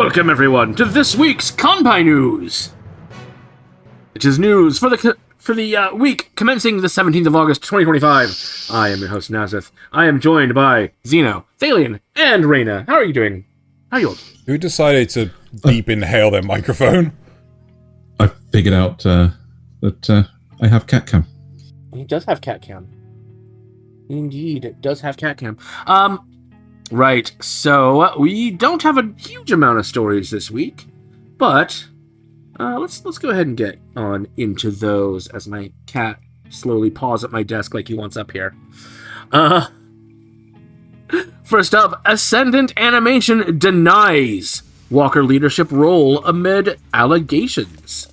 Welcome everyone to this week's Kanpai News. It is news for the week commencing the 17th of August, 2025. I am your host, Nasuth. I am joined by Xeno, Thaylien, and Reina. How are you doing? How are you all? Who decided to deep inhale their microphone? I figured out that I have cat cam. He does have cat cam. Indeed, it does have cat cam. Right, so we don't have a huge amount of stories this week, but let's go ahead and get on into those as my cat slowly paws at my desk like he wants up here. First up, Ascendent Animation denies Walker leadership role amid allegations.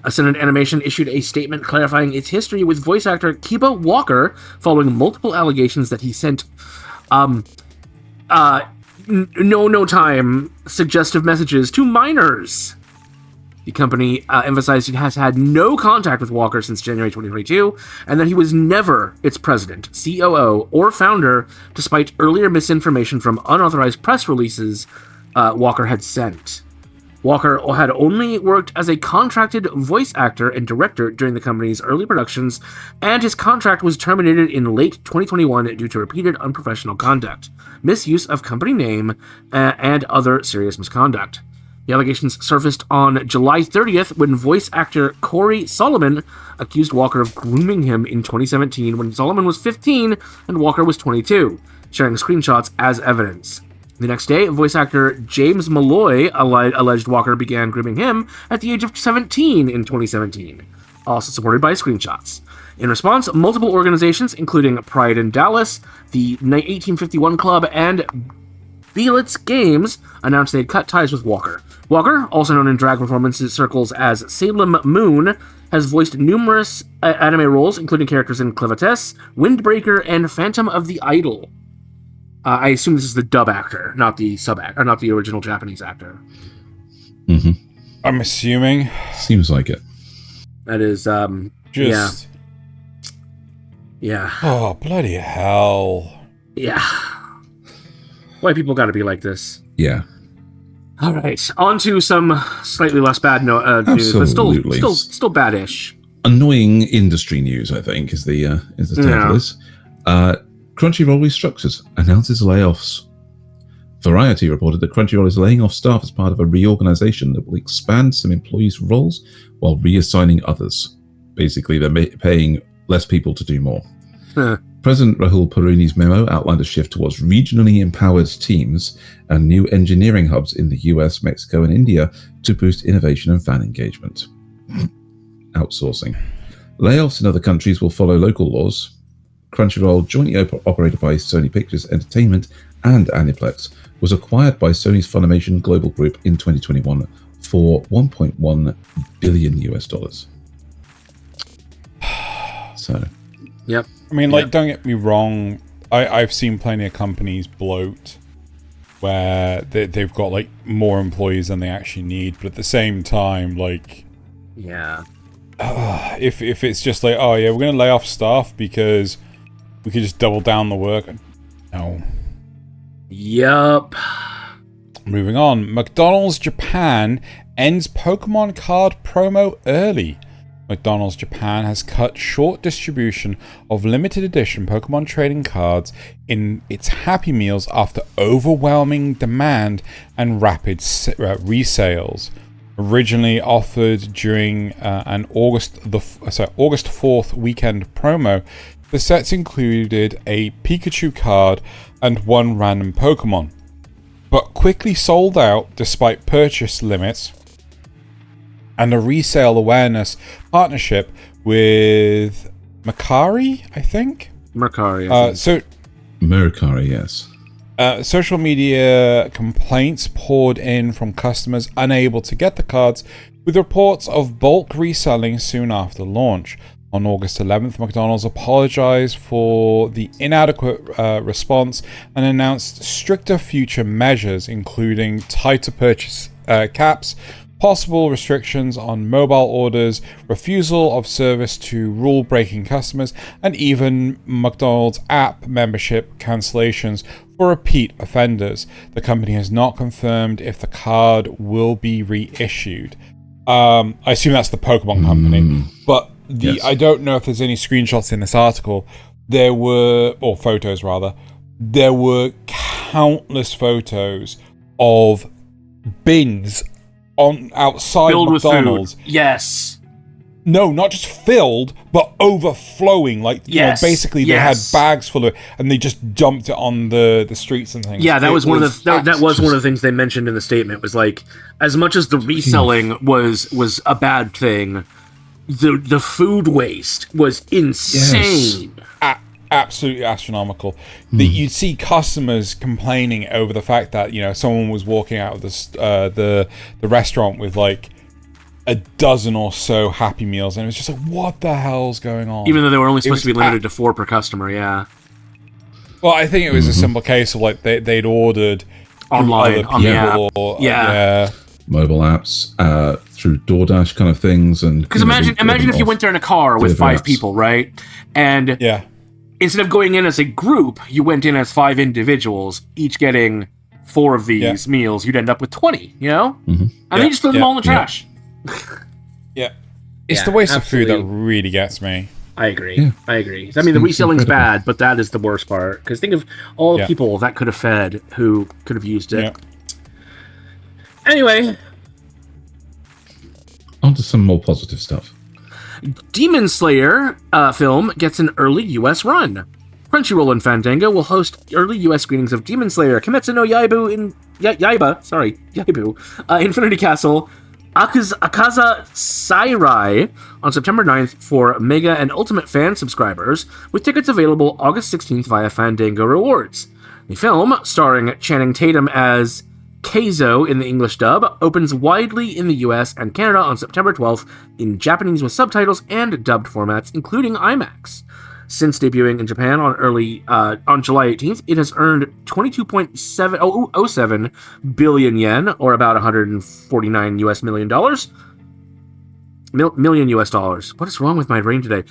Ascendant Animation issued a statement clarifying its history with voice actor Kiba Walker following multiple allegations that he sent no time suggestive messages to minors. The company emphasized it has had no contact with Walker since January 2022, and that he was never its president, COO, or founder, despite earlier misinformation from unauthorized press releases Walker had sent. Walker had only worked as a contracted voice actor and director during the company's early productions, and his contract was terminated in late 2021 due to repeated unprofessional conduct, misuse of company name, and other serious misconduct. The allegations surfaced on July 30th when voice actor Corey Solomon accused Walker of grooming him in 2017 when Solomon was 15 and Walker was 22, sharing screenshots as evidence. The next day, voice actor James Malloy alleged Walker began grooming him at the age of 17 in 2017, also supported by screenshots. In response, multiple organizations, including Pride in Dallas, the 1851 Club, and Belitz Games, announced they had cut ties with Walker. Walker, also known in drag performance circles as Salem Moon, has voiced numerous anime roles, including characters in Clivates, Windbreaker, and Phantom of the Idol. I assume this is the dub actor, not the or not the original Japanese actor. Mm-hmm. I'm assuming. Seems like it. That is, Yeah. Oh, bloody hell. Yeah. White people gotta be like this. Yeah. All right, on to some slightly less bad news, but still bad-ish. Annoying industry news, I think, is the title of this. Crunchyroll Restructures announces layoffs. Variety reported that Crunchyroll is laying off staff as part of a reorganization that will expand some employees' roles while reassigning others. Basically, they're paying less people to do more. President Rahul Paruni's memo outlined a shift towards regionally empowered teams and new engineering hubs in the US, Mexico, and India to boost innovation and fan engagement. Outsourcing. Layoffs in other countries will follow local laws. Crunchyroll, jointly operated by Sony Pictures Entertainment and Aniplex, was acquired by Sony's Funimation Global Group in 2021 for $1.1 billion. So, yep. I mean, don't get me wrong. I've seen plenty of companies bloat where they've got more employees than they actually need, but at the same time, yeah, if it's just we're gonna lay off staff because we could just double down the work. No. Yup. Moving on. McDonald's Japan ends Pokemon card promo early. McDonald's Japan has cut short distribution of limited edition Pokemon trading cards in its Happy Meals after overwhelming demand and rapid resales. Originally offered during an August 4th weekend promo, the sets included a Pikachu card and one random Pokemon, but quickly sold out despite purchase limits and a resale awareness partnership with Mercari, I think? Mercari, Mercari, yes. Social media complaints poured in from customers unable to get the cards, with reports of bulk reselling soon after launch. On August 11th, McDonald's apologized for the inadequate response and announced stricter future measures, including tighter purchase caps possible restrictions on mobile orders, refusal of service to rule-breaking customers, and even McDonald's app membership cancellations for repeat offenders. The company has not confirmed if the card will be reissued. I assume that's the Pokemon company, but I don't know if there's any screenshots in this article. There were, or photos rather, there were countless photos of bins outside filled McDonald's. with food. Yes. No, not just filled, but overflowing. Like, you know, basically they had bags full of it, and they just dumped it on the streets and things. Yeah, that was one of the things they mentioned in the statement. Was like, as much as the reselling was a bad thing, the food waste was insane. Yes. Absolutely astronomical. That you'd see customers complaining over the fact that, you know, someone was walking out of the restaurant with like a dozen or so Happy Meals, and it was just like, what the hell's going on? Even though they were only supposed to be limited to 4 per customer. Yeah. Well, I think it was a simple case of like they'd ordered online on the app. Mobile apps, through DoorDash kind of things, and because imagine if you went there in a car with 5 people, right? And instead of going in as a group, you went in as 5 individuals, each getting 4 of these meals. You'd end up with 20, you know? And then you just throw them all in the trash. It's the waste of food that really gets me. I agree. I mean, the reselling's bad, but that is the worst part. Because think of all the people that could have fed who could have used it. Anyway. On to some more positive stuff. Demon Slayer film gets an early U.S. run. Crunchyroll and Fandango will host early U.S. screenings of Demon Slayer, Kimetsu no Yaiba Infinity Castle, Akaza Sairai on September 9th for Mega and Ultimate fan subscribers, with tickets available August 16th via Fandango Rewards. The film, starring Channing Tatum as Keizo in the English dub, opens widely in the US and Canada on September 12th in Japanese with subtitles and dubbed formats, including IMAX. Since debuting in Japan on July 18th, it has earned 22.707 billion yen, or about $149 million US dollars. What is wrong with my brain today?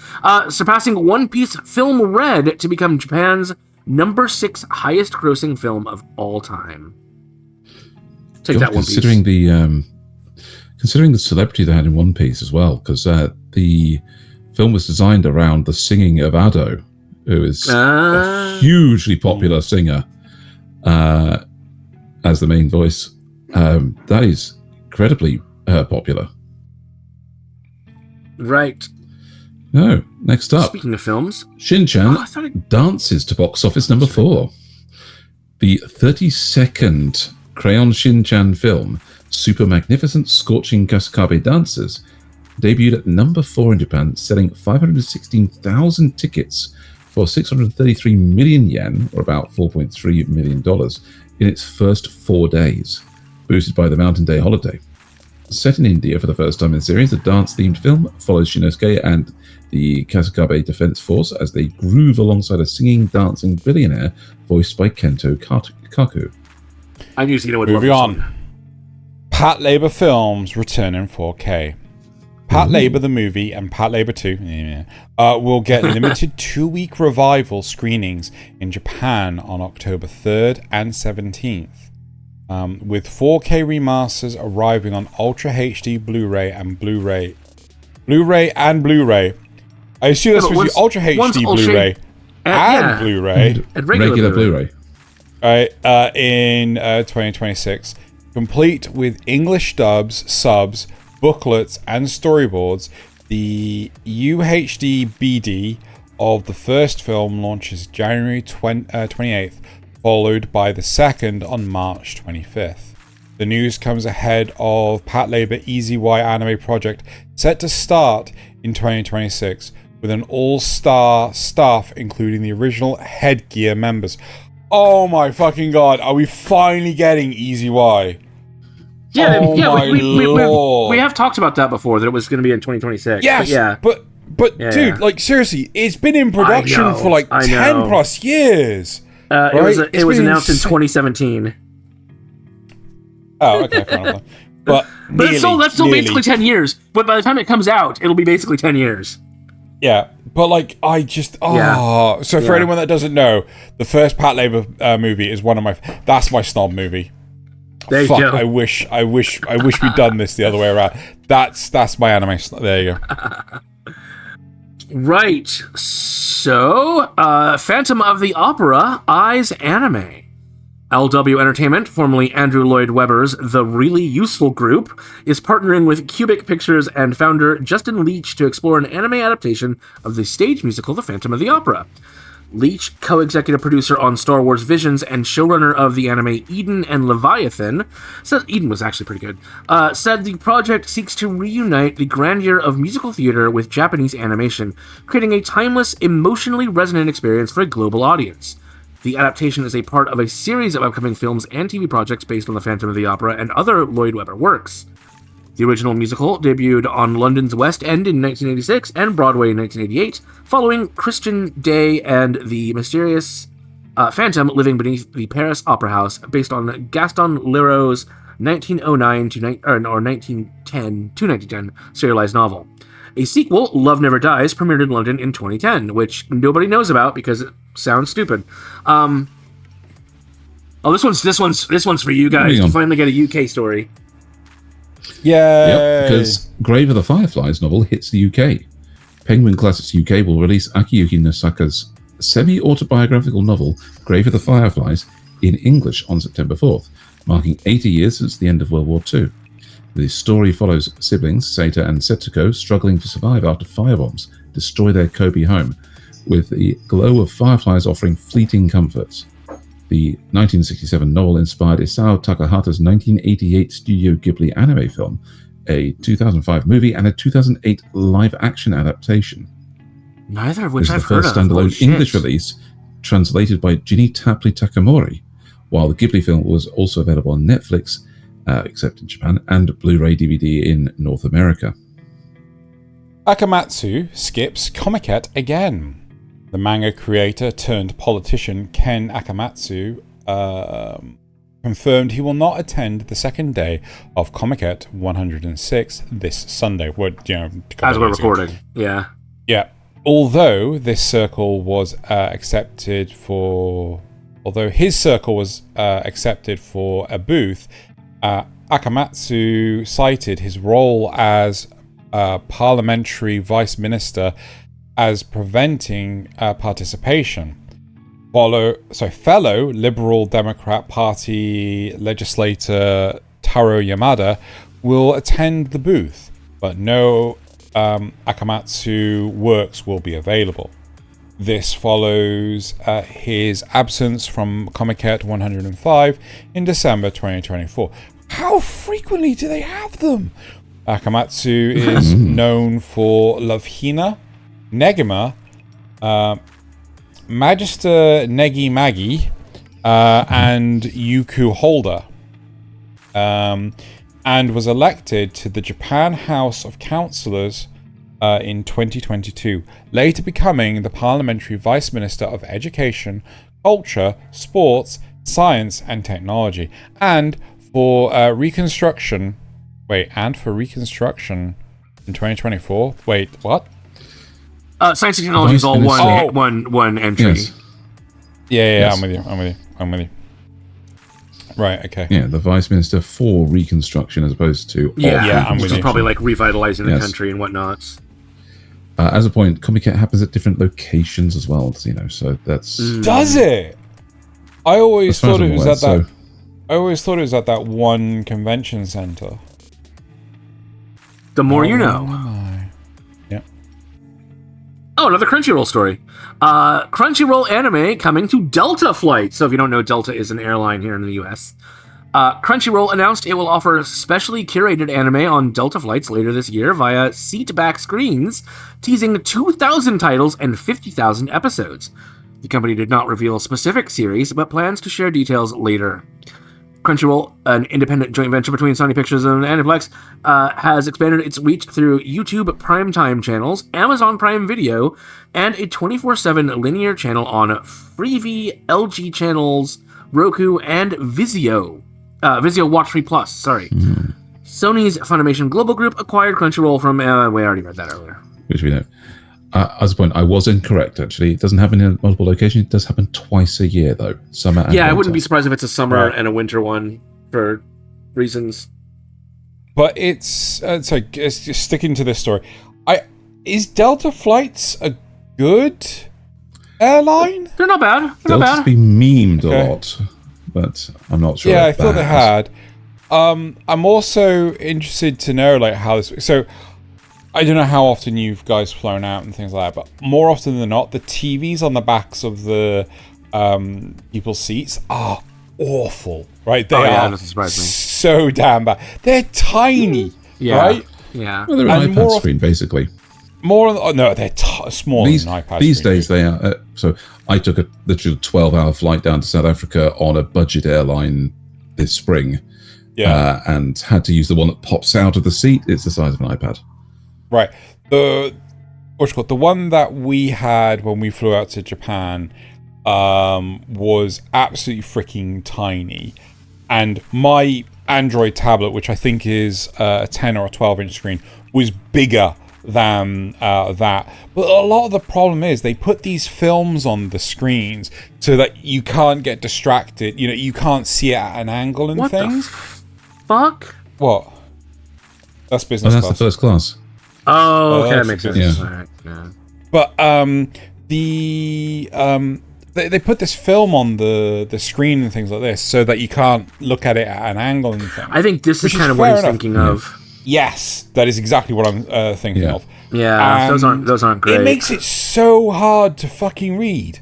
Surpassing One Piece Film Red to become Japan's number 6 highest grossing film of all time. Take that, One Piece. Considering the celebrity they had in One Piece as well, because the film was designed around the singing of Ado, who is a hugely popular singer as the main voice. That is incredibly popular. Right. No, next up. Speaking of films, Shin-chan dances to box office number 4. The 32nd Crayon Shin-chan film, Super Magnificent Scorching Kasakabe Dancers, debuted at number 4 in Japan, selling 516,000 tickets for 633 million yen, or about $4.3 million, in its first 4 days, boosted by the Mountain Day holiday. Set in India for the first time in the series, the dance-themed film follows Shinosuke and the Kasakabe Defense Force as they groove alongside a singing, dancing billionaire voiced by Kento Kaku. I knew Zeno would Moving on. Patlabor films return in 4K. Patlabor the movie and Patlabor 2 will get limited 2-week revival screenings in Japan on October 3rd and 17th, with 4K remasters arriving on Ultra HD Blu-ray and Blu-ray. I assume that's supposed to be Ultra HD Blu-ray and Blu-ray. And regular Blu-ray. In 2026, complete with English dubs, subs, booklets, and storyboards. The UHD BD of the first film launches January 28th, followed by the second on March 25th. The news comes ahead of Patlabor EZY anime project set to start in 2026 with an all-star staff including the original Headgear members. Oh my fucking god, are we finally getting EZY? Yeah, we have talked about that before, that it was going to be in 2026. Yes, but dude, like seriously, it's been in production for like 10 plus years. It was announced in 2017. Oh, okay, fair enough. But that's still basically 10 years. But by the time it comes out, it'll be basically 10 years. Yeah, but like I just So for anyone that doesn't know, the first Patlabor movie is one of my. That's my snob movie. There you go. I wish we'd done this the other way around. That's my anime. There you go. Right. So, Phantom of the Opera Eyes Anime. LW Entertainment, formerly Andrew Lloyd Webber's The Really Useful Group, is partnering with Cubic Pictures and founder Justin Leach to explore an anime adaptation of the stage musical The Phantom of the Opera. Leach, co-executive producer on Star Wars Visions and showrunner of the anime Eden and Leviathan, said Eden was actually pretty good, said the project seeks to reunite the grandeur of musical theater with Japanese animation, creating a timeless, emotionally resonant experience for a global audience. The adaptation is a part of a series of upcoming films and TV projects based on The Phantom of the Opera and other Lloyd Webber works. The original musical debuted on London's West End in 1986 and Broadway in 1988, following Christian Day and the mysterious phantom living beneath the Paris Opera House, based on Gaston Leroux's 1910 serialized novel. A sequel, Love Never Dies, premiered in London in 2010, which nobody knows about because it sounds stupid. This one's for you guys to finally get a UK story. Yeah, yep, because Grave of the Fireflies novel hits the UK. Penguin Classics UK will release Akiyuki Nosaka's semi-autobiographical novel Grave of the Fireflies in English on September 4th, marking 80 years since the end of World War II. The story follows siblings Seita and Setsuko struggling to survive after firebombs destroy their Kobe home, with the glow of fireflies offering fleeting comforts. The 1967 novel inspired Isao Takahata's 1988 Studio Ghibli anime film, a 2005 movie, and a 2008 live-action adaptation. Neither of which I've heard of. This is the first standalone English release, translated by Ginny Tapley Takamori, while the Ghibli film was also available on Netflix, except in Japan, and Blu-ray DVD in North America. Akamatsu skips Comiket again. The manga creator turned politician Ken Akamatsu confirmed he will not attend the second day of Comiket 106 this Sunday. As we're recording, yeah. Yeah. Although his circle was accepted for a booth, Akamatsu cited his role as parliamentary vice minister as preventing participation. Fellow Liberal Democrat Party legislator Taro Yamada will attend the booth, but no Akamatsu works will be available. This follows his absence from Comiket 105 in December 2024. How frequently do they have them? Akamatsu is known for Love Hina, Negima, Magister Negi Magi, and Yuku Holder, and was elected to the Japan House of Councillors in 2022, later becoming the Parliamentary Vice Minister of Education, Culture, Sports, Science and Technology, and for Reconstruction in 2024. Wait, what? Science and Technology is all one entry. Yes. Yeah, Yes. I'm with you. Right, okay. Yeah, the Vice Minister for Reconstruction as opposed to... I'm with which is you. probably like revitalizing the country and whatnot. as a point, Comiket happens at different locations as well, so that's... Does it? I always thought it was at that... So, I always thought it was at that one convention center. The more you know. Yeah. Oh, another Crunchyroll story. Crunchyroll anime coming to Delta Flight. So if you don't know, Delta is an airline here in the US. Crunchyroll announced it will offer specially curated anime on Delta flights later this year via seat-back screens, teasing 2,000 titles and 50,000 episodes. The company did not reveal a specific series, but plans to share details later. Crunchyroll, an independent joint venture between Sony Pictures and Aniplex, has expanded its reach through YouTube Primetime channels, Amazon Prime Video, and a 24/7 linear channel on Freevee, LG channels, Roku, and Vizio. Vizio Watch Free Plus, sorry. Sony's Funimation Global Group acquired Crunchyroll from... we already read that earlier. Which we know. As a point, I was incorrect, actually. It doesn't happen in multiple locations. It does happen twice a year, though. Summer and I winter. wouldn't be surprised if it's a summer and a winter one for reasons. But it's just sticking to this story. Is Delta Flights a good airline? They're not bad. Delta's been memed a lot, but I'm not sure. Yeah, I thought they had. I'm also interested to know like how this. So I don't know how often you guys flown out and things like that, but more often than not, the TVs on the backs of the people's seats are awful. Right? They are. That doesn't surprise me. So damn bad. They're tiny. Right? Yeah. Well, they're an iPad screen, basically. No, they're smaller than an iPad. These screen. days they are. So I took a literal 12-hour flight down to South Africa on a budget airline this spring, and had to use the one that pops out of the seat. It's the size of an iPad. Right. The one that we had when we flew out to Japan was absolutely freaking tiny, and my Android tablet, which I think is a 10 or a 12-inch screen, was bigger than that. But a lot of the problem is they put these films on the screens so that you can't get distracted. You can't see it at an angle and things. Fuck? What? That's business class. That's the first class. Oh, okay, that makes sense. Yeah. All right, yeah. But they put this film on the screen and things like this so that you can't look at it at an angle and things. I think this is kind of what he's thinking of. Yes, that is exactly what I'm thinking of. Yeah, those aren't great. It makes it so hard to fucking read,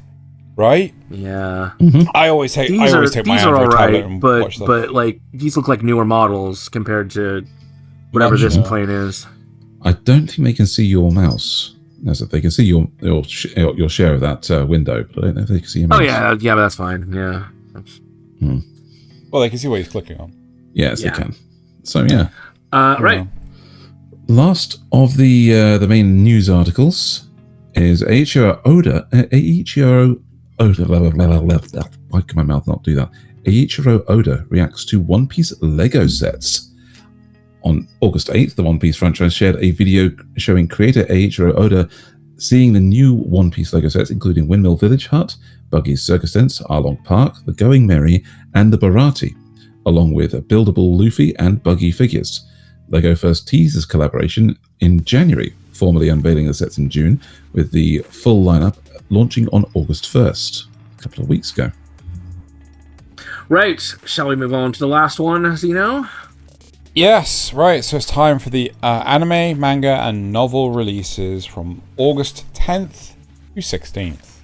right? Yeah. Mm-hmm. I always take my Android tablet and watch them. But like these look like newer models compared to whatever this plane is. I don't think they can see your mouse. As if they can see your share of that window, but I don't know if they can see your mouse. Oh yeah, but that's fine. Yeah. Well, they can see what he's clicking on. Yes, they can. So yeah. Right. Last of the main news articles is Eiichiro Oda. Why can my mouth not do that? Eiichiro Oda reacts to One Piece Lego sets. On August 8th, the One Piece franchise shared a video showing creator Eiichiro Oda seeing the new One Piece Lego sets, including Windmill Village Hut, Buggy's Circus Tents, Arlong Park, the Going Merry, and the Barati, along with buildable Luffy and Buggy figures. Lego first teased this collaboration in January, formally unveiling the sets in June, with the full lineup launching on August 1st, a couple of weeks ago. Right. Shall we move on to the last one, Xeno? Yes, right. So it's time for the anime, manga, and novel releases from August 10th to 16th.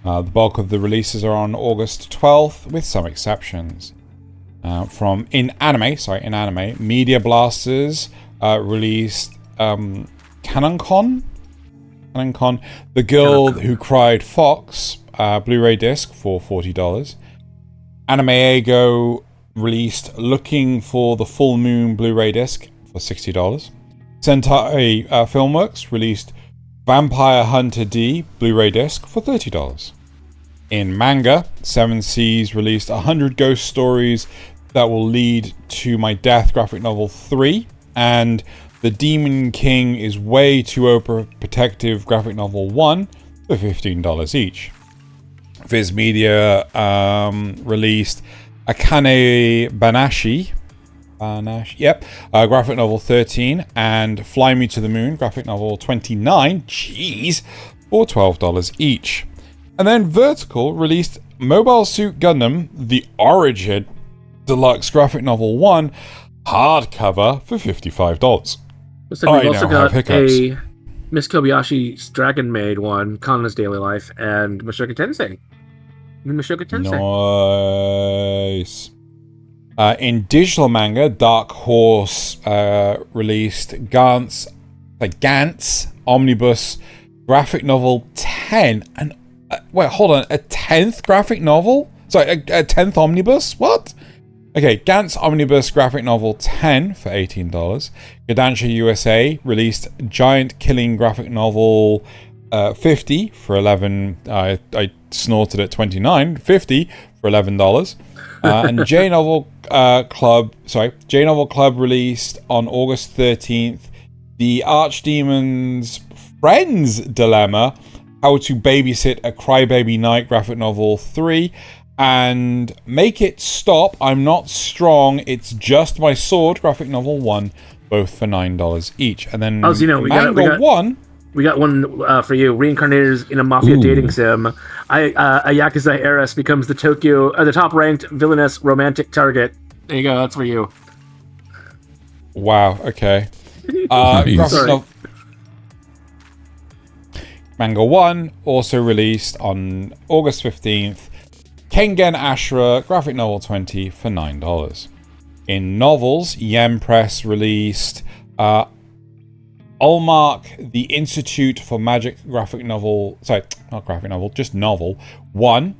The bulk of the releases are on August 12th, with some exceptions. In anime, Media Blasters released Canoncon, The Girl Who Cried Fox Blu-ray disc for $40. Anime-Ego released Looking for the Full Moon Blu-ray disc for $60. Sentai Filmworks released Vampire Hunter D Blu-ray disc for $30. In manga, Seven Seas released 100 Ghost Stories That Will Lead to My Death graphic novel 3, and The Demon King Is Way Too Overprotective graphic novel 1 for $15 each. Viz Media released Akane Banashi, graphic novel 13, and Fly Me to the Moon graphic novel 29, for $12 each. And then Vertical released Mobile Suit Gundam The Origin Deluxe graphic novel 1 hardcover for $55. Looks like we've also got a Miss Kobayashi's Dragon Maid one, Kanna's Daily Life, and Mushoku Tensei. Nice. In digital manga, Dark Horse released Gantz Omnibus graphic novel 10. And wait, hold on, a 10th graphic novel? Sorry, a 10th omnibus? What? Okay, Gantz Omnibus graphic novel 10 for $18. Kodansha USA released Giant Killing graphic novel $50 for 11. I snorted at 29. $50 for $11. And J Novel Club released on August 13th the Archdemon's Friends Dilemma: How to Babysit a Crybaby Knight graphic novel 3, and Make It Stop, I'm Not Strong, It's Just My Sword graphic novel 1, both for $9 each. And then Manga 1. We got one for you. Reincarnated in a mafia dating sim. A Yakuza heiress becomes the top-ranked villainous romantic target. There you go. That's for you. Wow. Okay. Manga 1 also released on August 15th. Kengen Ashura graphic novel 20 for $9. In novels, Yen Press released Ulmark, the Institute for Magic graphic novel... Sorry, not graphic novel, just novel. 1.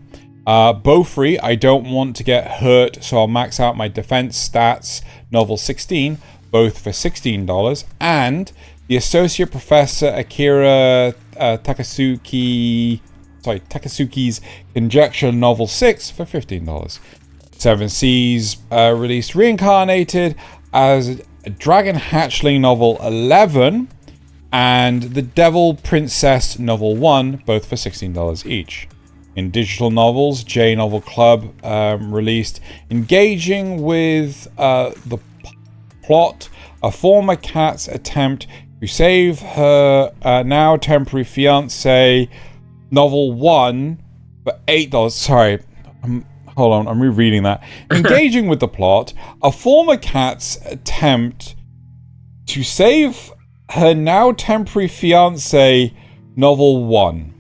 Bofree, I Don't Want to Get Hurt, So I'll Max Out My Defense Stats, novel 16, both for $16. And the Associate Professor Akira Takasuki's Conjecture, novel 6, for $15. Seven Seas released Reincarnated as Dragon Hatchling novel 11 and The Devil Princess novel 1, both for $16 each. In digital novels, J Novel Club released Engaging with the Plot, a former cat's attempt to save her now temporary fiancé, novel 1 for $8. Sorry, hold on, I'm rereading that. Engaging with the Plot, a former cat's attempt to save her now temporary fiancé, novel 1.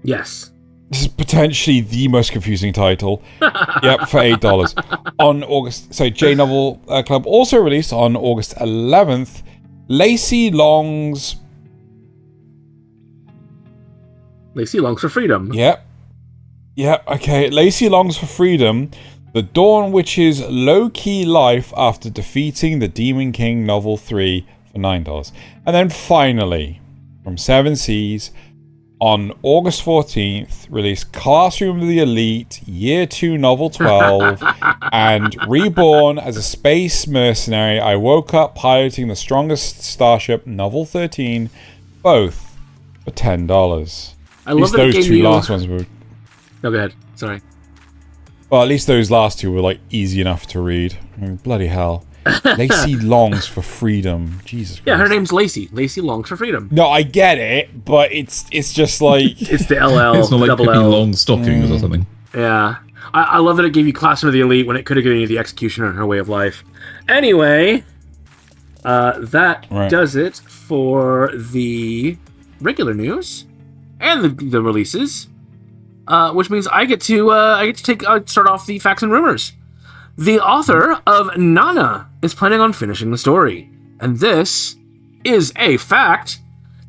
Yes. This is potentially the most confusing title. Yep, for $8. On August... So, J Novel Club also released on August 11th, Lacey Longs for Freedom. Yep, okay. Lacey Longs for Freedom, The Dawn Witch's Low-Key Life After Defeating the Demon King, novel 3, for $9. And then finally, from Seven Seas, on August 14th, released Classroom of the Elite, Year 2, Novel 12, and Reborn as a Space Mercenary, I Woke Up Piloting the Strongest Starship, Novel 13, both for $10. I love that those two last ones were... No, go ahead. Sorry. Well, at least those last two were, like, easy enough to read. I mean, bloody hell. Lacey Longs for Freedom. Jesus Christ. Yeah, her name's Lacey. Lacey Longs for Freedom. No, I get it, but it's just like... It's the LL. It's not like double Pippi L. Longstockings or something. Yeah. I love that it gave you Classroom of the Elite when it could have given you the Executioner and Her Way of Life. Anyway, that does it for the regular news and the releases, which means I get to start off the facts and rumors. The author of Nana is planning on finishing the story, and this is a fact.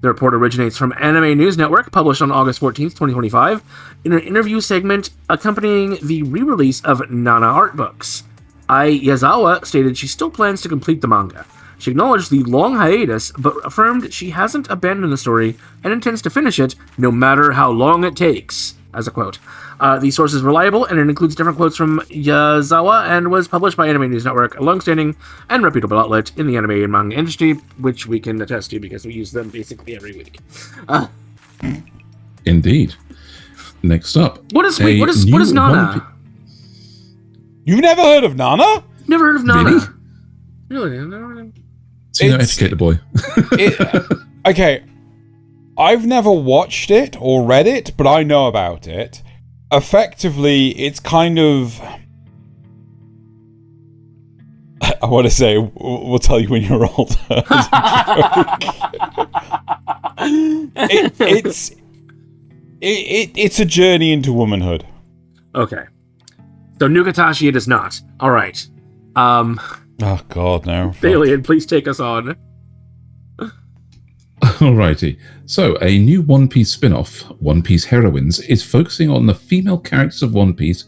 The report originates from Anime News Network, published on August 14th, 2025, in an interview segment accompanying the re-release of Nana art books. Ai Yazawa stated she still plans to complete the manga. She acknowledged the long hiatus, but affirmed she hasn't abandoned the story and intends to finish it no matter how long it takes, as a quote. The source is reliable, and it includes different quotes from Yazawa and was published by Anime News Network, a long-standing and reputable outlet in the anime and manga industry, which we can attest to because we use them basically every week. Indeed. Next up. What is Nana? You've never heard of Nana? Never heard of Nana. Really? So you educate the boy. Okay. I've never watched it or read it, but I know about it. Effectively, it's kind of... I want to say, we'll tell you when you're older. It's a journey into womanhood. Okay. So Nugatashi it is not. All right. Oh, God, no. Thaylien, please take us on. Alrighty. So, a new One Piece spin-off, One Piece Heroines, is focusing on the female characters of One Piece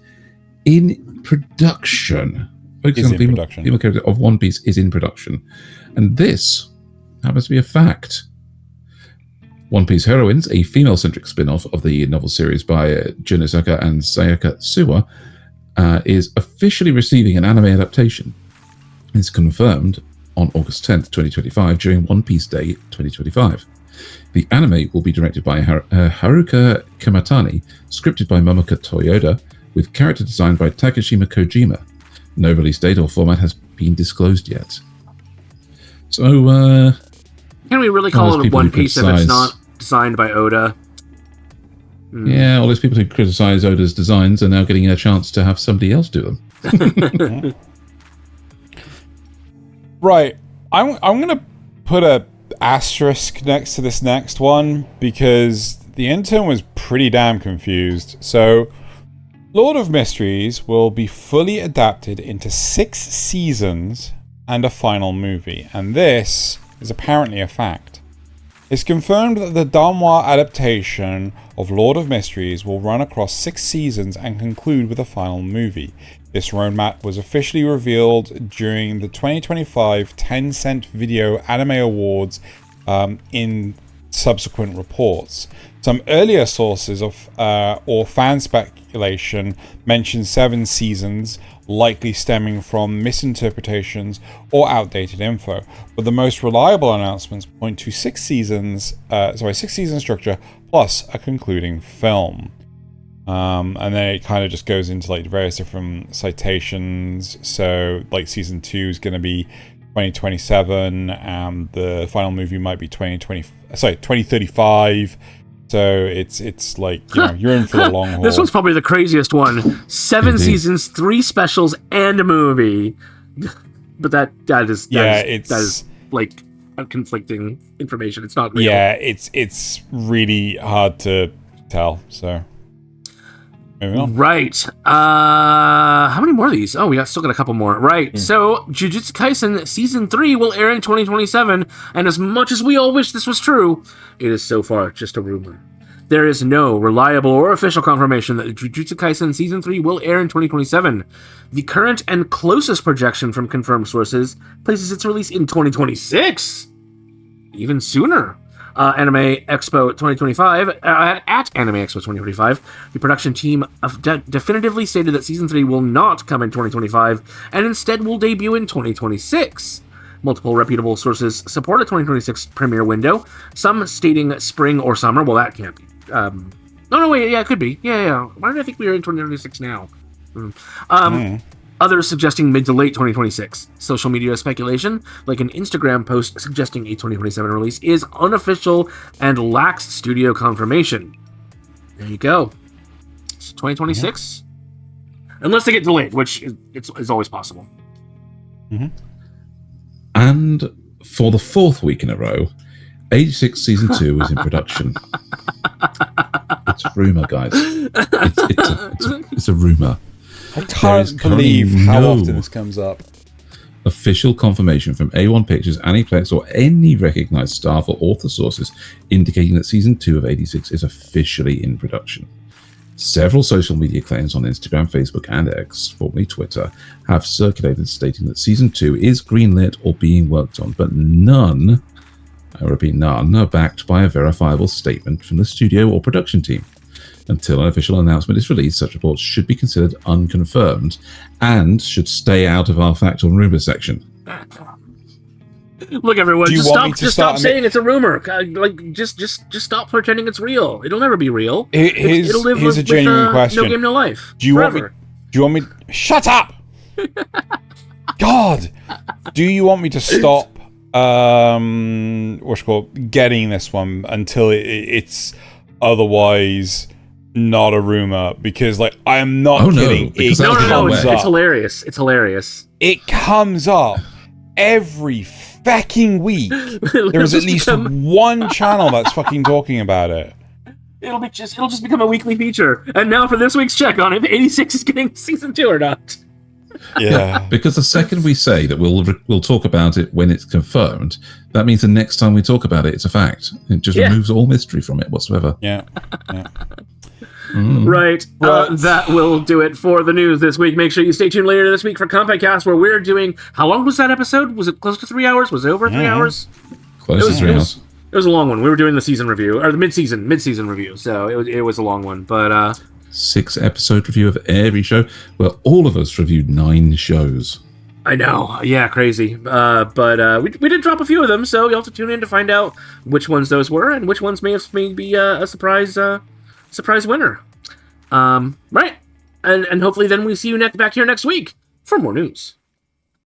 in production. Female character of One Piece is in production. And this happens to be a fact. One Piece Heroines, a female-centric spin-off of the novel series by Junisaka and Sayaka Suwa, is officially receiving an anime adaptation. It's confirmed on August 10th, 2025, during One Piece Day 2025. The anime will be directed by Haruka Kamatani, scripted by Momoko Toyoda, with character design by Takashima Kojima. No release date or format has been disclosed yet. So, can we really call it One Piece if it's not designed by Oda? Yeah, all those people who criticize Oda's designs are now getting a chance to have somebody else do them. Right. I'm going to put a asterisk next to this next one because the intern was pretty damn confused. So, Lord of Mysteries will be fully adapted into 6 seasons and a final movie, and this is apparently a fact. It's confirmed that the Danwa adaptation of Lord of Mysteries will run across 6 seasons and conclude with a final movie. This roadmap was officially revealed during the 2025 Tencent Video Anime Awards in subsequent reports. Some earlier sources or fan speculation mention 7 seasons, likely stemming from misinterpretations or outdated info. But the most reliable announcements point to 6 season structure plus a concluding film. And then it kind of just goes into like various different citations. So like season 2 is going to be 2027, and the final movie might be 2035. So it's like, you know, you're in for the long haul. This one's probably the craziest one. 7 seasons, 3 specials, and a movie. But that is like conflicting information. It's not real. Yeah, it's really hard to tell. So moving on. Right. How many more of these? Oh, we still got a couple more. Right. So Jujutsu Kaisen Season 3 will air in 2027, and as much as we all wish this was true, it is so far just a rumor. There is no reliable or official confirmation that Jujutsu Kaisen Season 3 will air in 2027. The current and closest projection from confirmed sources places its release in 2026. Even sooner. Anime Expo 2025, at Anime Expo 2025, the production team definitively stated that Season 3 will not come in 2025, and instead will debut in 2026. Multiple reputable sources support a 2026 premiere window, some stating spring or summer. Well, that can't be. It could be. Yeah. Why did I think we were in 2026 now? Others suggesting mid to late 2026. Social media speculation, like an Instagram post suggesting a 2027 release, is unofficial and lacks studio confirmation. There you go. It's 2026. Unless they get delayed, which is always possible. Mm-hmm. And for the 4th week in a row, 86 Season 2 is in production. It's a rumor, guys. It's a rumor. I can't believe how often this comes up. Official confirmation from A1 Pictures, Aniplex, or any recognized staff or author sources indicating that Season 2 of 86 is officially in production. Several social media claims on Instagram, Facebook, and X, formerly Twitter, have circulated stating that Season 2 is greenlit or being worked on, but none, I repeat, none, are backed by a verifiable statement from the studio or production team. Until an official announcement is released, such reports should be considered unconfirmed and should stay out of our fact or rumor section. Look, everyone, just stop saying it's a rumor. Just stop pretending it's real. It'll never be real. It'll live here's a genuine question. No Game, No Life. Do you want me? Shut up! God! Do you want me to stop? Getting this one until it's otherwise not a rumor, because like I am not kidding. It's hilarious. It's hilarious. It comes up every fucking week. There is at least one channel that's fucking talking about it. It'll just become a weekly feature. And now for this week's check on if 86 is getting Season 2 or not. Yeah. Because the second we say that we'll talk about it when it's confirmed, that means the next time we talk about it, it's a fact. It just removes all mystery from it whatsoever. Yeah. Right. That will do it for the news this week. Make sure you stay tuned later this week for Kanpai Cast, where we're doing... How long was that episode? Was it close to 3 hours? Was it over 3 hours? Close to 3 hours. It was a long one. We were doing the season review, or the mid-season review, so it was a long one. But 6-episode review of every show. Well, all of us reviewed 9 shows. I know, yeah, crazy. But we did drop a few of them, so you'll have to tune in to find out which ones those were and which ones may be a surprise winner. Right, and hopefully then we see you back here next week for more news.